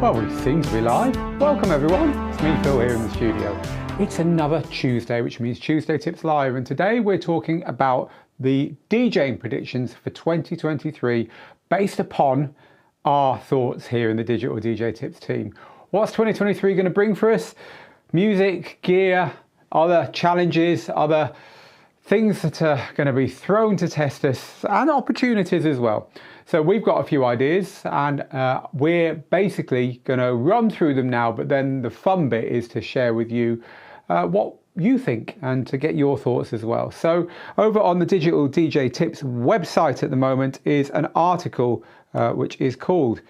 Well, we seem to be live. Welcome everyone, it's me Phil here in the studio. It's another Tuesday, which means Tuesday Tips Live, and today we're talking about the DJing predictions for 2023 based upon our thoughts here in the Digital DJ Tips team. What's 2023 going to bring for us? Music, gear, other challenges, other things that are going to be thrown to test us, and opportunities as well. So we've got a few ideas, and we're basically going to run through them now, but then the fun bit is to share with you what you think and to get your thoughts as well. So over on the Digital DJ Tips website at the moment is an article which is called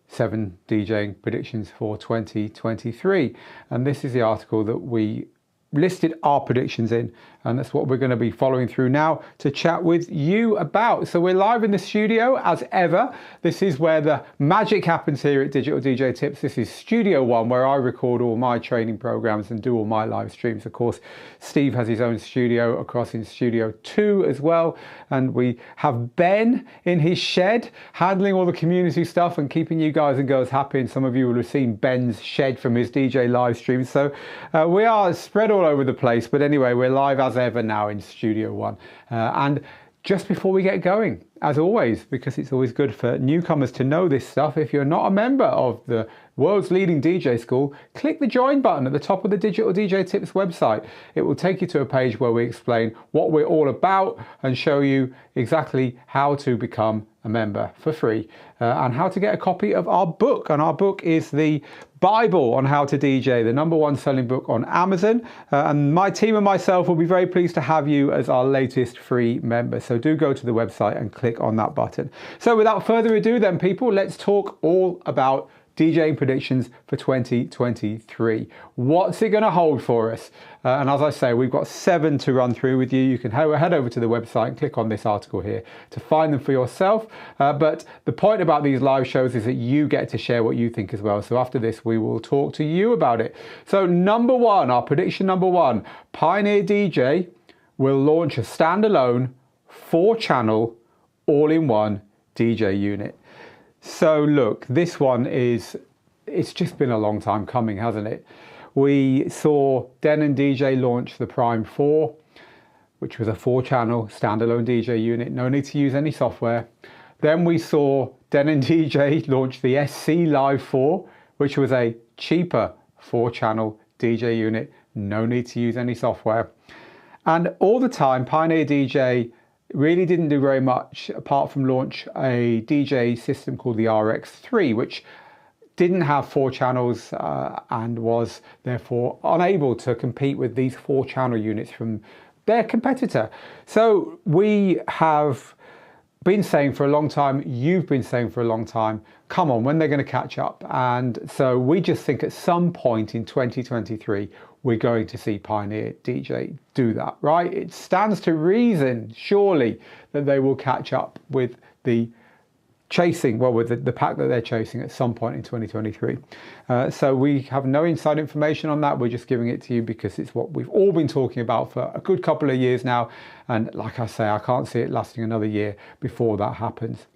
7 DJing Predictions for 2023. And this is the article that we listed our predictions in, and that's what we're going to be following through now to chat with you about. So we're live in the studio as ever. This is where the magic happens here at Digital DJ Tips. This is Studio One, where I record all my training programs and do all my live streams. Of course, Steve has his own studio across in Studio 2 as well, and we have Ben in his shed handling all the community stuff and keeping you guys and girls happy. And some of you will have seen Ben's shed from his DJ live stream. So we are spread all over the place, but anyway, we're live as ever now in Studio One. And just before we get going, as always, because it's always good for newcomers to know this stuff, if you're not a member of the world's leading DJ school, click the join button at the top of the Digital DJ Tips website. It will take you to a page where we explain what we're all about and show you exactly how to become a member for free and how to get a copy of our book. And our book is the Bible on how to DJ, the #1 selling book on Amazon. And my team and myself will be very pleased to have you as our latest free member. So do go to the website and click on that button. So without further ado then, people, let's talk all about DJing predictions for 2023. What's it going to hold for us? And as I say, we've got 7 to run through with you. You can head over to the website and click on this article here to find them for yourself. But the point about these live shows is that you get to share what you think as well. So after this, we will talk to you about it. So #1, our prediction #1, Pioneer DJ will launch a standalone 4-channel all-in-one DJ unit. So look, this one it's just been a long time coming, hasn't it? We saw Den & DJ launch the Prime 4, which was a 4-channel standalone DJ unit, no need to use any software. Then we saw Den & DJ launch the SC Live 4, which was a cheaper 4-channel DJ unit, no need to use any software. And all the time, Pioneer DJ really didn't do very much apart from launch a DJ system called the RX3, which didn't have 4 channels and was therefore unable to compete with these 4-channel units from their competitor. So we have been saying for a long time, you've been saying for a long time, come on, when they're going to catch up. And so we just think at some point in 2023, we're going to see Pioneer DJ do that, right? It stands to reason, surely, that they will catch up with the chasing, well, with the pack that they're chasing at some point in 2023. So we have no inside information on that. We're just giving it to you because it's what we've all been talking about for a good couple of years now. And like I say, I can't see it lasting another year before that happens.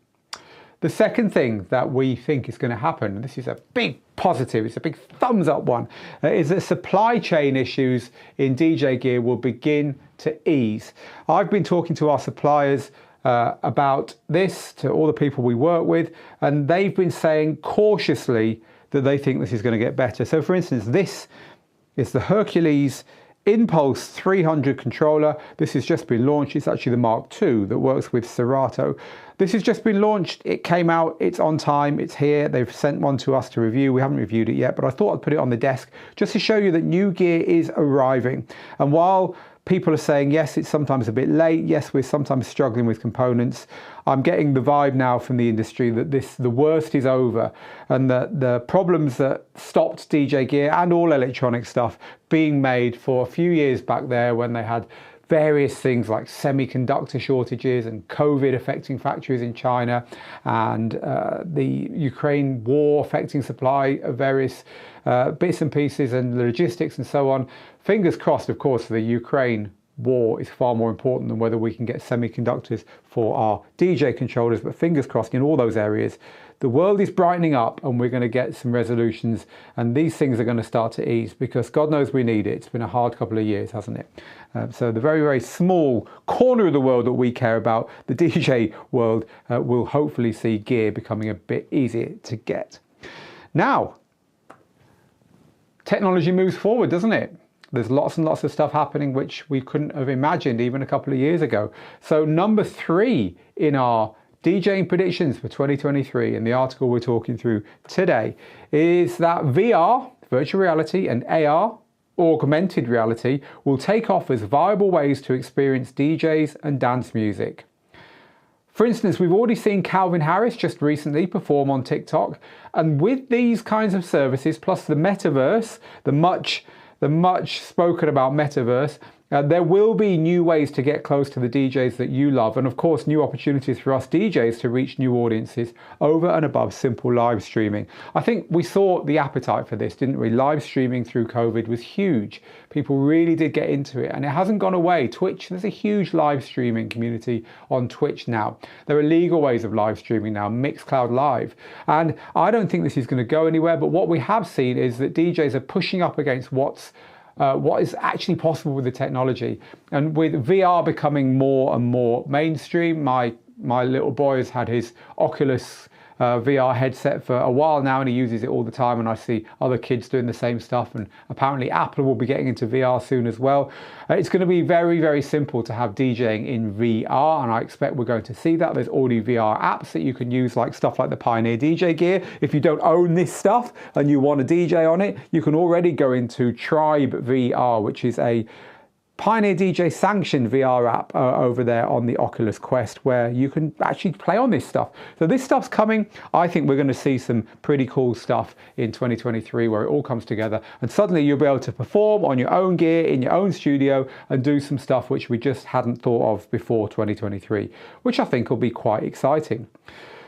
The second thing that we think is going to happen, and this is a big positive, it's a big thumbs up one, is that supply chain issues in DJ gear will begin to ease. I've been talking to our suppliers about this, to all the people we work with, and they've been saying cautiously that they think this is going to get better. So for instance, this is the Hercules Impulse 300 controller. This has just been launched. It's actually the Mark II that works with Serato. This has just been launched. It came out, it's on time, it's here. They've sent one to us to review. We haven't reviewed it yet, but I thought I'd put it on the desk just to show you that new gear is arriving. And while people are saying, yes, it's sometimes a bit late, yes, we're sometimes struggling with components, I'm getting the vibe now from the industry that the worst is over, and that the problems that stopped DJ gear and all electronic stuff being made for a few years back there when they had various things like semiconductor shortages and COVID affecting factories in China, and the Ukraine war affecting supply of various bits and pieces and logistics and so on. Fingers crossed, of course, the Ukraine war is far more important than whether we can get semiconductors for our DJ controllers, but fingers crossed in all those areas the world is brightening up and we're going to get some resolutions, and these things are going to start to ease, because God knows we need it. It's been a hard couple of years, hasn't it? So the very, very small corner of the world that we care about, the DJ world, will hopefully see gear becoming a bit easier to get. Now, technology moves forward, doesn't it? There's lots and lots of stuff happening which we couldn't have imagined even a couple of years ago. So number 3 in our DJing predictions for 2023, in the article we're talking through today, is that VR, virtual reality, and AR, augmented reality, will take off as viable ways to experience DJs and dance music. For instance, we've already seen Calvin Harris just recently perform on TikTok, and with these kinds of services, plus the metaverse, the much spoken about metaverse, there will be new ways to get close to the DJs that you love, and of course new opportunities for us DJs to reach new audiences over and above simple live streaming. I think we saw the appetite for this, didn't we? Live streaming through COVID was huge. People really did get into it, and it hasn't gone away. Twitch, there's a huge live streaming community on Twitch now. There are legal ways of live streaming now, Mixcloud Live, and I don't think this is going to go anywhere, but what we have seen is that DJs are pushing up against what is actually possible with the technology. And with VR becoming more and more mainstream, my little boy has had his Oculus VR headset for a while now, and he uses it all the time, and I see other kids doing the same stuff, and apparently Apple will be getting into VR soon as well. It's going to be very, very simple to have DJing in VR, and I expect we're going to see that. There's already VR apps that you can use, like stuff like the Pioneer DJ gear. If you don't own this stuff and you want to DJ on it, you can already go into Tribe VR, which is a Pioneer DJ sanctioned VR app over there on the Oculus Quest, where you can actually play on this stuff. So this stuff's coming. I think we're going to see some pretty cool stuff in 2023 where it all comes together, and suddenly you'll be able to perform on your own gear in your own studio and do some stuff which we just hadn't thought of before 2023, which I think will be quite exciting.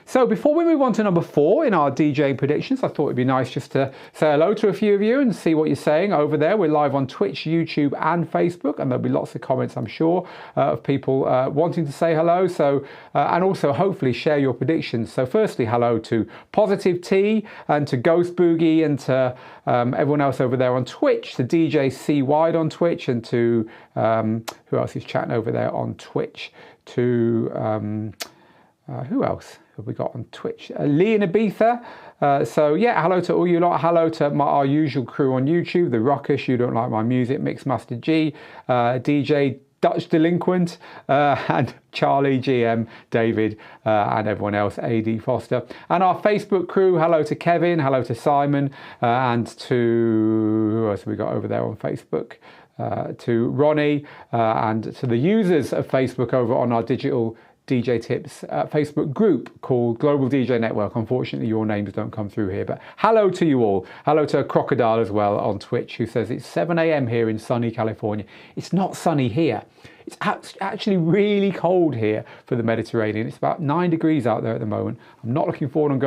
So before we move on to number 4 in our DJing predictions, I thought it'd be nice just to say hello to a few of you and see what you're saying over there. We're live on Twitch, YouTube and Facebook, and there'll be lots of comments, I'm sure, of people wanting to say hello. So and also hopefully share your predictions. So firstly, hello to Positive T and to Ghost Boogie and to everyone else over there on Twitch, to DJ C Wide on Twitch, and to who else is chatting over there on Twitch, to who else have we got on Twitch? Lee in Ibiza. So yeah, hello to all you lot. Hello to our usual crew on YouTube, the Rockish, You Don't Like My Music, Mixmaster G, DJ Dutch Delinquent, and Charlie, GM, David, and everyone else, AD Foster. And our Facebook crew, hello to Kevin, hello to Simon, and to, who else have we got over there on Facebook? To Ronnie, and to the users of Facebook over on our digital DJ Tips Facebook group called Global DJ Network. Unfortunately, your names don't come through here, but hello to you all. Hello to Crocodile as well on Twitch, who says it's 7 a.m. here in sunny California. It's not sunny here. It's actually really cold here for the Mediterranean. It's about 9 degrees out there at the moment. I'm not looking forward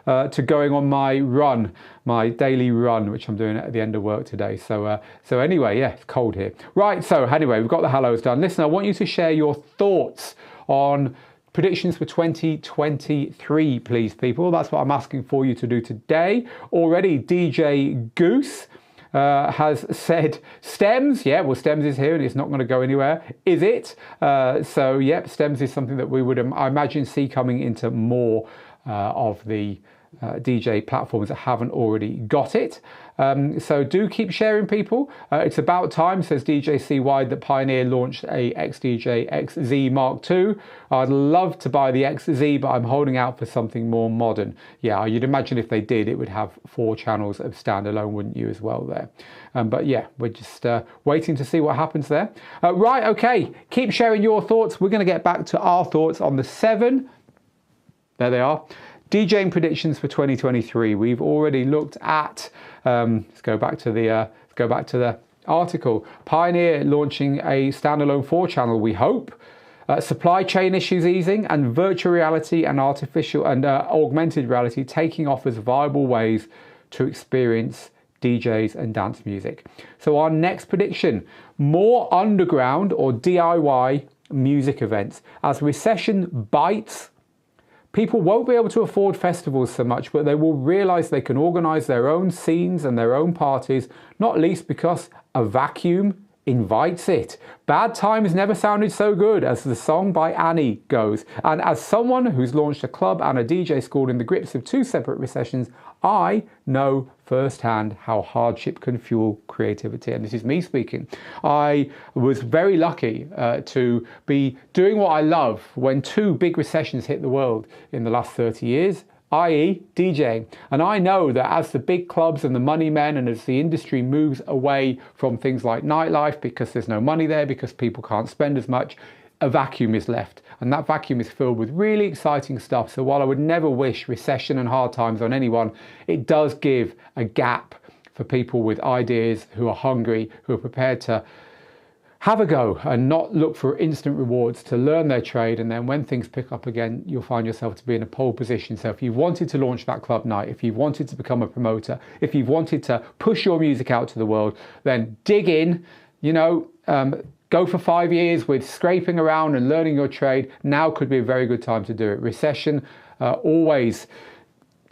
to going on my run, my daily run, which I'm doing at the end of work today. So anyway, yeah, it's cold here. Right, so anyway, we've got the hellos done. Listen, I want you to share your thoughts on predictions for 2023, please, people. That's what I'm asking for you to do today. Already, DJ Goose has said stems. Yeah, well, stems is here and it's not going to go anywhere, is it? So, yep, stems is something that we would, I imagine, see coming into more of the DJ platforms that haven't already got it. So do keep sharing, people. It's about time, says DJ C Wide, that Pioneer launched a XDJ XZ Mark II. I'd love to buy the XZ, but I'm holding out for something more modern. Yeah, you'd imagine if they did, it would have 4 channels of standalone, wouldn't you, as well there? But yeah, we're just waiting to see what happens there. Right, okay, keep sharing your thoughts. We're going to get back to our thoughts on the 7. There they are. DJing predictions for 2023. We've already looked at. Let's go back to the article. Pioneer launching a standalone 4-channel. We hope. Supply chain issues easing, and virtual reality and artificial and augmented reality taking off as viable ways to experience DJs and dance music. So our next prediction: more underground or DIY music events as recession bites. People won't be able to afford festivals so much, but they will realise they can organise their own scenes and their own parties, not least because a vacuum invites it. Bad Times never sounded so good, as the song by Annie goes. And as someone who's launched a club and a DJ school in the grips of two separate recessions, I know firsthand how hardship can fuel creativity. And this is me speaking. I was very lucky to be doing what I love when two big recessions hit the world in the last 30 years. i.e. DJing. And I know that as the big clubs and the money men and as the industry moves away from things like nightlife because there's no money there, because people can't spend as much, a vacuum is left. And that vacuum is filled with really exciting stuff. So while I would never wish recession and hard times on anyone, it does give a gap for people with ideas who are hungry, who are prepared to have a go and not look for instant rewards, to learn their trade. And then when things pick up again, you'll find yourself to be in a pole position. So if you wanted to launch that club night, if you wanted to become a promoter, if you wanted to push your music out to the world, then dig in, go for 5 years with scraping around and learning your trade. Now could be a very good time to do it. Recession always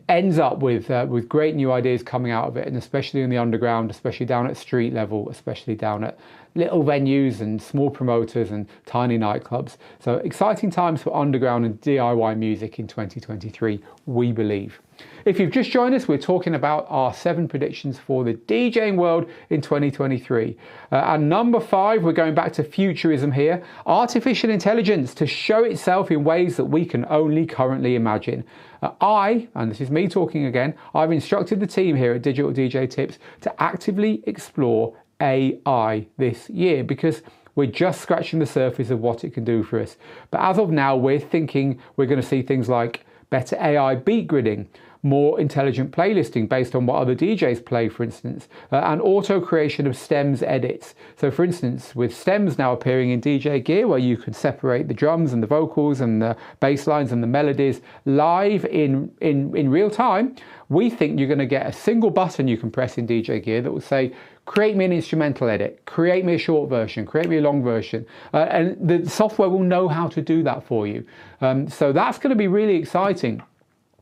ends up with great new ideas coming out of it, and especially in the underground, especially down at street level, especially down at little venues and small promoters and tiny nightclubs. So exciting times for underground and DIY music in 2023, we believe. If you've just joined us, we're talking about our 7 predictions for the DJing world in 2023. And number 5, we're going back to futurism here. Artificial intelligence to show itself in ways that we can only currently imagine. And this is me talking again, I've instructed the team here at Digital DJ Tips to actively explore AI this year, because we're just scratching the surface of what it can do for us. But as of now, we're thinking we're going to see things like better AI beat gridding, more intelligent playlisting based on what other DJs play, for instance, and auto creation of stems edits. So for instance, with stems now appearing in DJ gear, where you can separate the drums and the vocals and the bass lines and the melodies live in real time, we think you're going to get a single button you can press in DJ gear that will say, create me an instrumental edit, create me a short version, create me a long version. And the software will know how to do that for you. So that's going to be really exciting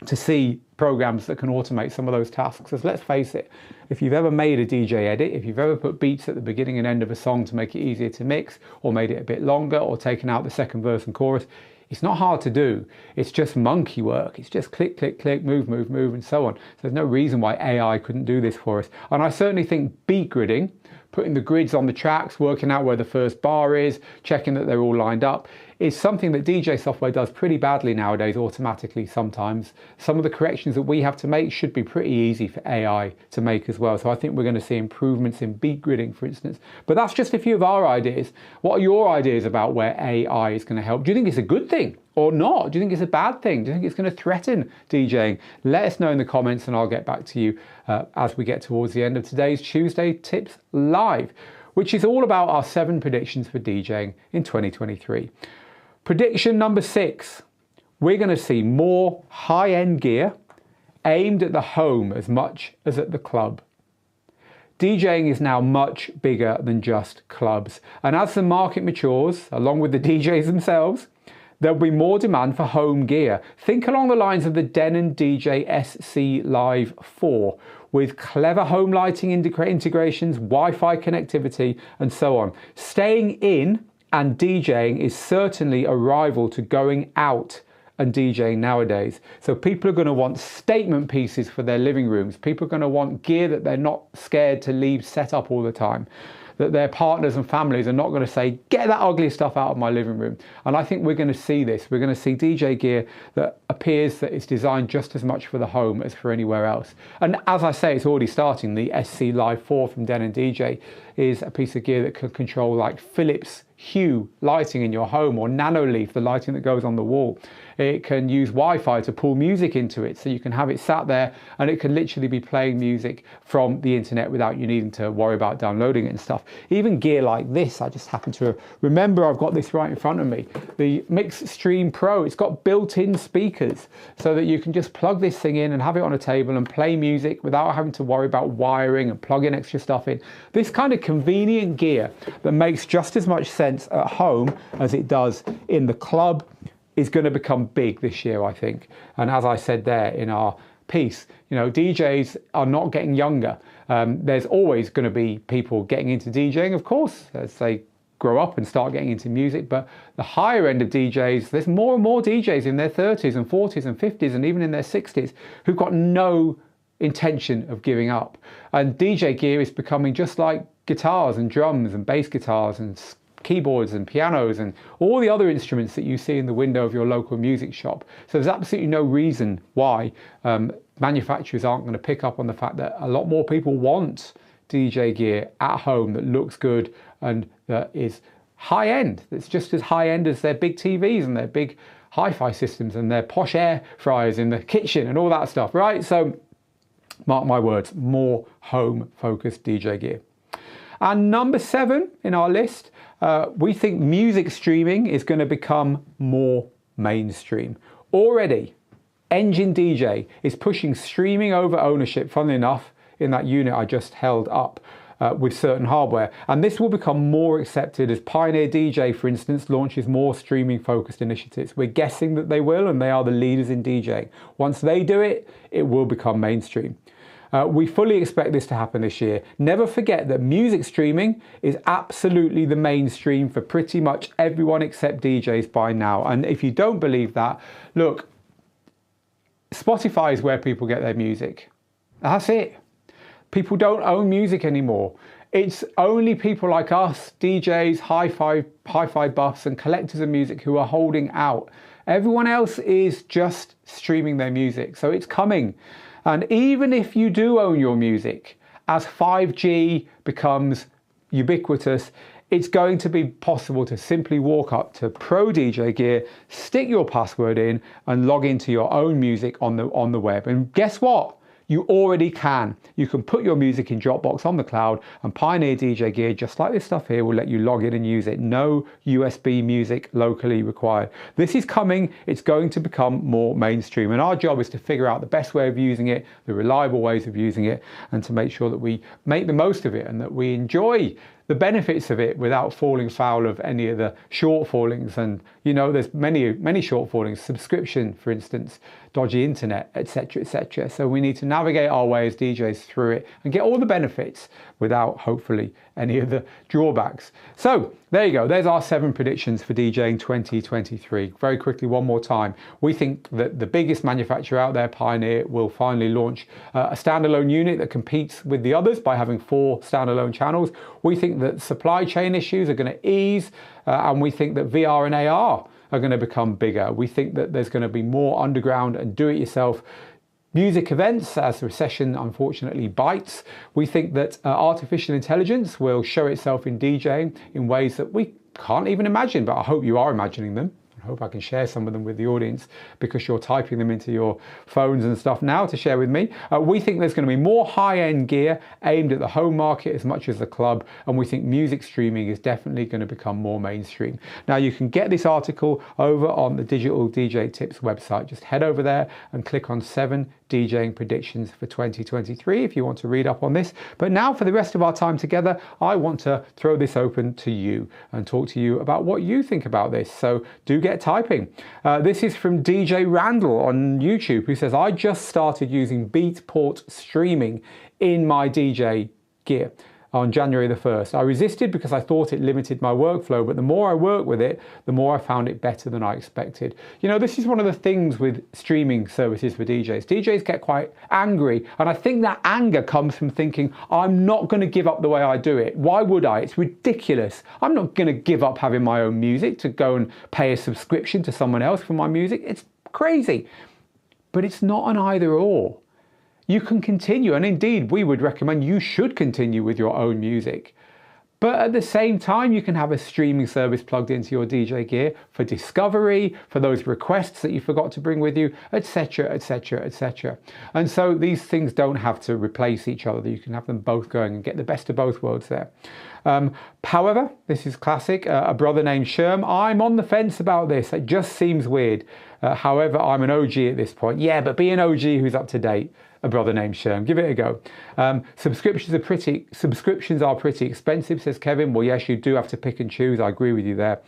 to see programs that can automate some of those tasks. Because let's face it, if you've ever made a DJ edit, if you've ever put beats at the beginning and end of a song to make it easier to mix, or made it a bit longer, or taken out the second verse and chorus, it's not hard to do. It's just monkey work. It's just click, click, click, move, move, move, and so on. So there's no reason why AI couldn't do this for us. And I certainly think beat gridding, putting the grids on the tracks, working out where the first bar is, checking that they're all lined up, is something that DJ software does pretty badly nowadays, automatically sometimes. Some of the corrections that we have to make should be pretty easy for AI to make as well. So I think we're going to see improvements in beat gridding, for instance. But that's just a few of our ideas. What are your ideas about where AI is going to help? Do you think it's a good thing or not? Do you think it's a bad thing? Do you think it's going to threaten DJing? Let us know in the comments and I'll get back to you as we get towards the end of today's Tuesday Tips Live, which is all about our 7 predictions for DJing in 2023. Prediction number 6, we're going to see more high-end gear aimed at the home as much as at the club. DJing is now much bigger than just clubs. And as the market matures, along with the DJs themselves, there'll be more demand for home gear. Think along the lines of the Denon DJ SC Live 4, with clever home lighting integrations, Wi-Fi connectivity, and so on. Staying in and DJing is certainly a rival to going out and DJing nowadays. So people are going to want statement pieces for their living rooms. People are going to want gear that they're not scared to leave set up all the time, that their partners and families are not going to say, get that ugly stuff out of my living room. And I think we're going to see this. We're going to see DJ gear that appears that it's designed just as much for the home as for anywhere else. And as I say, it's already starting. The SC Live 4 from Denon DJ is a piece of gear that can control like Philips Hue lighting in your home, or Nanoleaf, the lighting that goes on the wall. It can use Wi-Fi to pull music into it, so you can have it sat there and it can literally be playing music from the internet without you needing to worry about downloading it and stuff. Even gear like this, I just happen to remember I've got this right in front of me. The Mixstream Pro, it's got built-in speakers so that you can just plug this thing in and have it on a table and play music without having to worry about wiring and plugging extra stuff in. This kind of convenient gear that makes just as much sense at home as it does in the club is going to become big this year, I think. And as I said there in our piece, you know, DJs are not getting younger. There's always going to be people getting into DJing, of course, as they grow up and start getting into music. But the higher end of DJs, there's more and more DJs in their 30s and 40s and 50s and even in their 60s who've got no intention of giving up. And DJ gear is becoming just like guitars and drums and bass guitars and keyboards and pianos and all the other instruments that you see in the window of your local music shop. So there's absolutely no reason why manufacturers aren't going to pick up on the fact that a lot more people want DJ gear at home that looks good and that is high end. That's just as high end as their big TVs and their big hi-fi systems and their posh air fryers in the kitchen and all that stuff, right? So mark my words, more home focused DJ gear. And number 7 in our list, we think music streaming is going to become more mainstream. Already, Engine DJ is pushing streaming over ownership, funnily enough, in that unit I just held up with certain hardware. And this will become more accepted as Pioneer DJ, for instance, launches more streaming focused initiatives. We're guessing that they will, and they are the leaders in DJing. Once they do it, it will become mainstream. We fully expect this to happen this year. Never forget that music streaming is absolutely the mainstream for pretty much everyone except DJs by now. And if you don't believe that, look, Spotify is where people get their music. That's it. People don't own music anymore. It's only people like us, DJs, hi-fi buffs and collectors of music who are holding out. Everyone else is just streaming their music. So it's coming. And even if you do own your music, as 5G becomes ubiquitous, it's going to be possible to simply walk up to Pro DJ Gear, stick your password in and log into your own music on the web. And guess what? You already can. You can put your music in Dropbox on the cloud, and Pioneer DJ Gear, just like this stuff here, will let you log in and use it. No USB music locally required. This is coming. It's going to become more mainstream, and our job is to figure out the best way of using it, the reliable ways of using it, and to make sure that we make the most of it and that we enjoy the benefits of it without falling foul of any of the shortfallings. And you know, there's many shortfallings, subscription, for instance, dodgy internet, etc., etc. So we need to navigate our way as DJs through it and get all the benefits without, hopefully, any of the drawbacks. So there you go. There's our 7 predictions for DJing 2023. Very quickly, one more time. We think that the biggest manufacturer out there, Pioneer, will finally launch a standalone unit that competes with the others by having 4 standalone channels. We think that supply chain issues are going to ease, and we think that VR and AR are going to become bigger. We think that there's going to be more underground and do-it-yourself music events as the recession unfortunately bites. We think that artificial intelligence will show itself in DJing in ways that we can't even imagine, but I hope you are imagining them. I hope I can share some of them with the audience because you're typing them into your phones and stuff now to share with me. We think there's going to be more high-end gear aimed at the home market as much as the club, and we think music streaming is definitely going to become more mainstream. Now, you can get this article over on the Digital DJ Tips website. Just head over there and click on 7 DJing predictions for 2023 if you want to read up on this. But now, for the rest of our time together, I want to throw this open to you and talk to you about what you think about this. So do get typing. This is from DJ Randall on YouTube, who says, I just started using Beatport streaming in my DJ gear on January the 1st. I resisted because I thought it limited my workflow, but the more I worked with it, the more I found it better than I expected. You know, this is one of the things with streaming services for DJs. DJs get quite angry, and I think that anger comes from thinking, I'm not going to give up the way I do it. Why would I? It's ridiculous. I'm not going to give up having my own music to go and pay a subscription to someone else for my music. It's crazy. But it's not an either or. You can continue, and indeed we would recommend you should continue with your own music. But at the same time, you can have a streaming service plugged into your DJ gear for discovery, for those requests that you forgot to bring with you, etc., etc., etc. And so these things don't have to replace each other. You can have them both going and get the best of both worlds there. However, this is classic. A brother named Sherm, I'm on the fence about this. It just seems weird. However, I'm an OG at this point. Yeah, but be an OG who's up to date. a brother named Sherm. Give it a go. Subscriptions are pretty expensive, says Kevin. Well, yes, you do have to pick and choose. I agree with you there.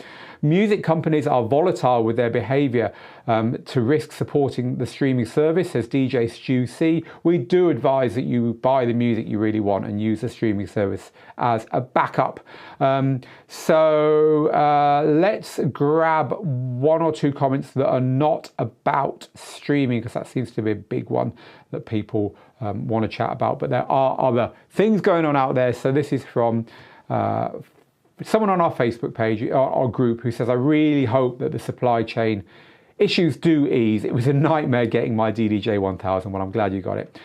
Music companies are volatile with their behaviour to risk supporting the streaming service, says DJ Stu C. We do advise that you buy the music you really want and use the streaming service as a backup. Let's grab one or two comments that are not about streaming, because that seems to be a big one that people want to chat about. But there are other things going on out there. So this is from someone on our Facebook page, our group, who says, I really hope that the supply chain issues do ease. It was a nightmare getting my DDJ 1000. Well, I'm glad you got it.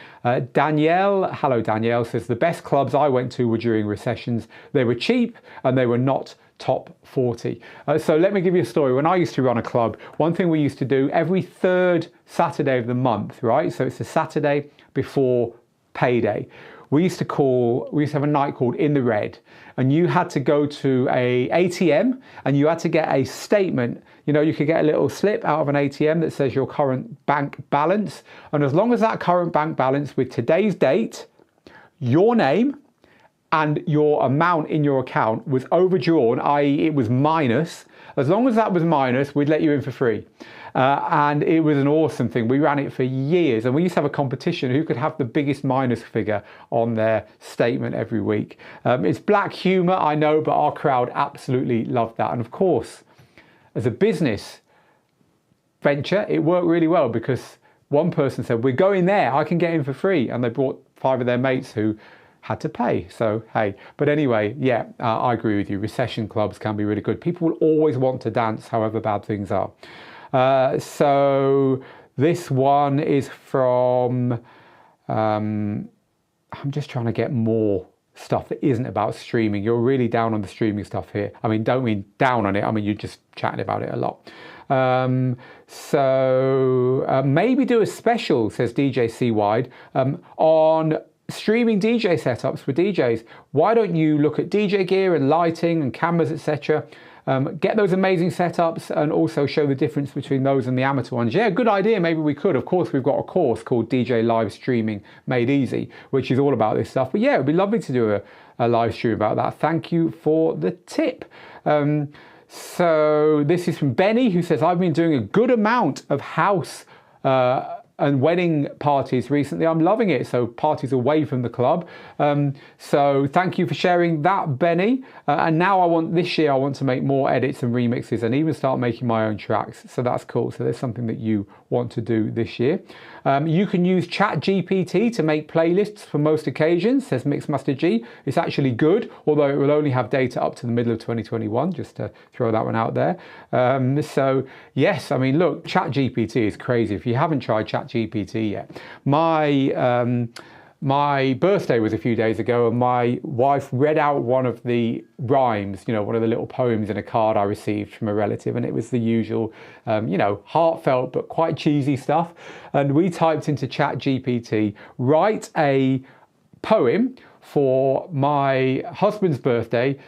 Danielle, hello Danielle, says the best clubs I went to were during recessions. They were cheap and they were not top 40. So let me give you a story. When I used to run a club, one thing we used to do every third Saturday of the month, right? So it's the Saturday before payday. We used to have a night called In the Red, and you had to go to a ATM and you had to get a statement. You know, you could get a little slip out of an ATM that says your current bank balance. And as long as that current bank balance with today's date, your name and your amount in your account was overdrawn, i.e. it was minus, as long as that was minus, we'd let you in for free. And it was an awesome thing. We ran it for years, and we used to have a competition who could have the biggest minus figure on their statement every week. It's black humour, I know, but our crowd absolutely loved that. And of course, as a business venture, it worked really well, because one person said, we're going there, I can get in for free. And they brought 5 of their mates who had to pay. So, hey, but anyway, yeah, I agree with you. Recession clubs can be really good. People will always want to dance, however bad things are. So this one is from, I'm just trying to get more stuff that isn't about streaming. You're really down on the streaming stuff here. I mean, don't mean down on it. I mean, you're just chatting about it a lot. Maybe do a special, says DJ C Wide, on streaming DJ setups for DJs. Why don't you look at DJ gear and lighting and cameras, etc. Get those amazing setups and also show the difference between those and the amateur ones. Yeah, good idea. Maybe we could. Of course, we've got a course called DJ Live Streaming Made Easy, which is all about this stuff. But yeah, it'd be lovely to do a live stream about that. Thank you for the tip. So this is from Benny, who says, I've been doing a good amount of house and wedding parties recently. I'm loving it. So parties away from the club. So thank you for sharing that, Benny. And now this year I want to make more edits and remixes and even start making my own tracks. So that's cool. So there's something that you want to do this year. You can use ChatGPT to make playlists for most occasions, says Mixmaster G. It's actually good, although it will only have data up to the middle of 2021, just to throw that one out there. So yes, I mean, look, ChatGPT is crazy. If you haven't tried ChatGPT yet, my birthday was a few days ago, and my wife read out one of the rhymes, you know, one of the little poems in a card I received from a relative, and it was the usual, you know, heartfelt but quite cheesy stuff. And we typed into ChatGPT, write a poem for my husband's birthday.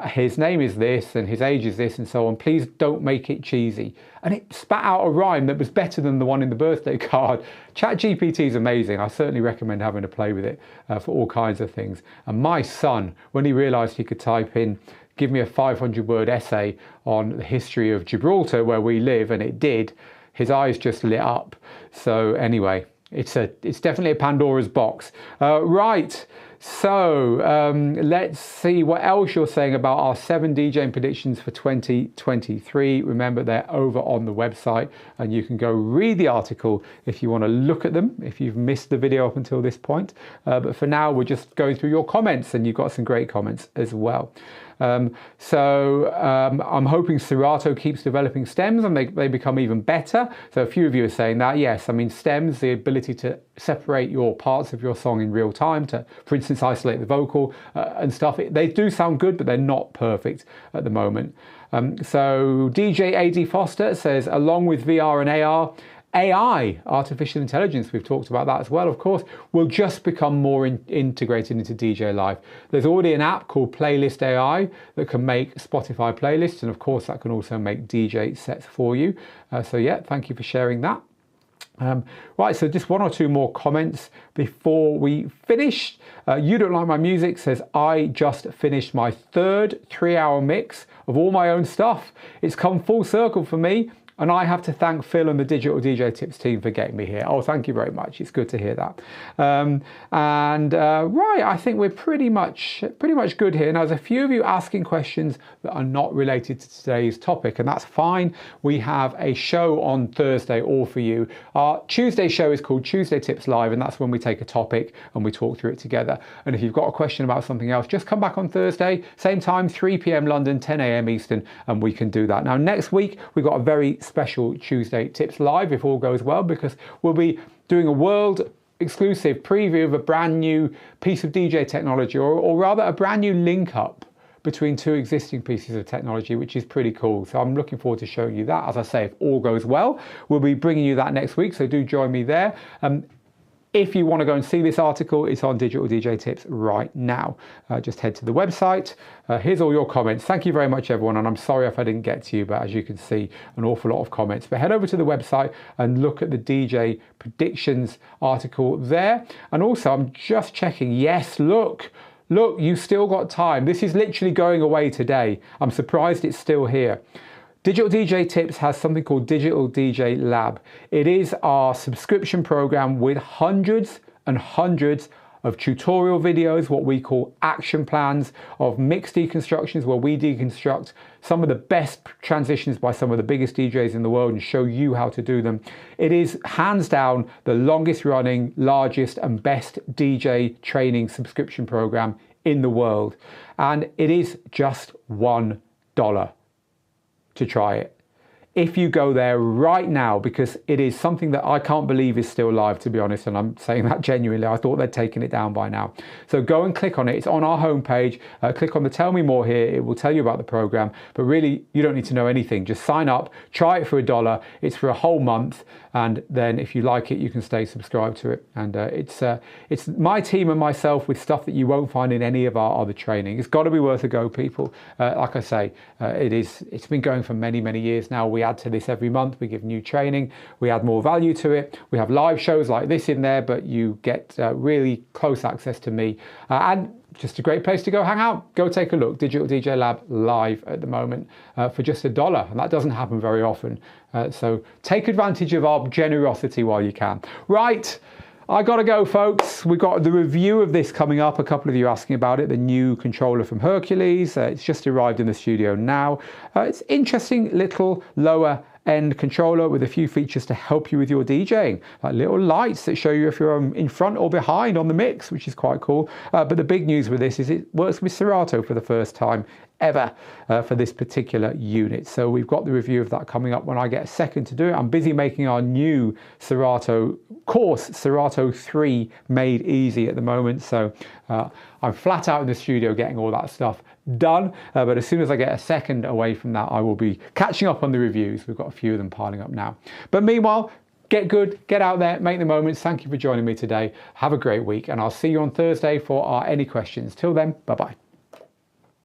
His name is this and his age is this and so on. Please don't make it cheesy. And it spat out a rhyme that was better than the one in the birthday card. ChatGPT is amazing. I certainly recommend having a play with it for all kinds of things. And my son, when he realised he could type in, give me a 500-word essay on the history of Gibraltar, where we live, and it did, his eyes just lit up. So anyway, it's definitely a Pandora's box. Right. So let's see what else you're saying about our 7 DJing predictions for 2023. Remember, they're over on the website, and you can go read the article if you want to look at them, if you've missed the video up until this point. But for now, we're just going through your comments, and you've got some great comments as well. I'm hoping Serato keeps developing stems and they become even better. So a few of you are saying that. Yes, I mean, stems, the ability to separate your parts of your song in real time to, for instance, isolate the vocal and stuff. They do sound good, but they're not perfect at the moment. So DJ AD Foster says, along with VR and AR, AI, artificial intelligence, we've talked about that as well, of course, will just become more integrated into DJ Live. There's already an app called Playlist AI that can make Spotify playlists, and of course that can also make DJ sets for you. So yeah, thank you for sharing that. Right, so just one or two more comments before we finish. You Don't Like My Music says, I just finished my third 3-hour mix of all my own stuff. It's come full circle for me, and I have to thank Phil and the Digital DJ Tips team for getting me here. Oh, thank you very much. It's good to hear that. Right, I think we're pretty much good here. Now, there's a few of you asking questions that are not related to today's topic, and that's fine. We have a show on Thursday all for you. Our Tuesday show is called Tuesday Tips Live, and that's when we take a topic and we talk through it together. And if you've got a question about something else, just come back on Thursday, same time, 3 p.m. London, 10 a.m. Eastern, and we can do that. Now, next week, we've got a very special Tuesday Tips Live, if all goes well, because we'll be doing a world exclusive preview of a brand new piece of DJ technology, or rather a brand new link up between two existing pieces of technology, which is pretty cool. So I'm looking forward to showing you that. As I say, if all goes well, we'll be bringing you that next week, so do join me there. If you want to go and see this article, it's on Digital DJ Tips right now. Just head to the website. Here's all your comments. Thank you very much, everyone. And I'm sorry if I didn't get to you, but as you can see, an awful lot of comments. But head over to the website and look at the DJ predictions article there. And also, I'm just checking. Yes, look, you've still got time. This is literally going away today. I'm surprised it's still here. Digital DJ Tips has something called Digital DJ Lab. It is our subscription program with hundreds and hundreds of tutorial videos, what we call action plans, of mix deconstructions where we deconstruct some of the best transitions by some of the biggest DJs in the world and show you how to do them. It is hands down the longest running, largest and best DJ training subscription program in the world. And it is just $1 to try it. If you go there right now, because it is something that I can't believe is still live, to be honest, and I'm saying that genuinely. I thought they'd taken it down by now. So go and click on it. It's on our homepage. Click on the Tell Me More here. It will tell you about the program, but really you don't need to know anything. Just sign up, try it for $1. It's for a whole month, and then if you like it, you can stay subscribed to it. And it's my team and myself with stuff that you won't find in any of our other training. It's got to be worth a go, people. Like I say, it's been going for many, many years now. We add to this every month. We give new training. We add more value to it. We have live shows like this in there, but you get really close access to me. And just a great place to go hang out. Go take a look. Digital DJ Lab live at the moment for just $1. And that doesn't happen very often. So take advantage of our generosity while you can. Right. I gotta go, folks. We've got the review of this coming up. A couple of you asking about it. The new controller from Hercules. It's just arrived in the studio now. It's interesting little lower end controller with a few features to help you with your DJing, like little lights that show you if you're in front or behind on the mix, which is quite cool. But the big news with this is it works with Serato for the first time ever for this particular unit. So we've got the review of that coming up when I get a second to do it. I'm busy making our new Serato course, Serato 3 Made Easy at the moment. So I'm flat out in the studio getting all that stuff done. But as soon as I get a second away from that, I will be catching up on the reviews. We've got a few of them piling up now. But meanwhile, get good, get out there, make the moments. Thank you for joining me today. Have a great week, and I'll see you on Thursday for our Any Questions. Till then, bye-bye.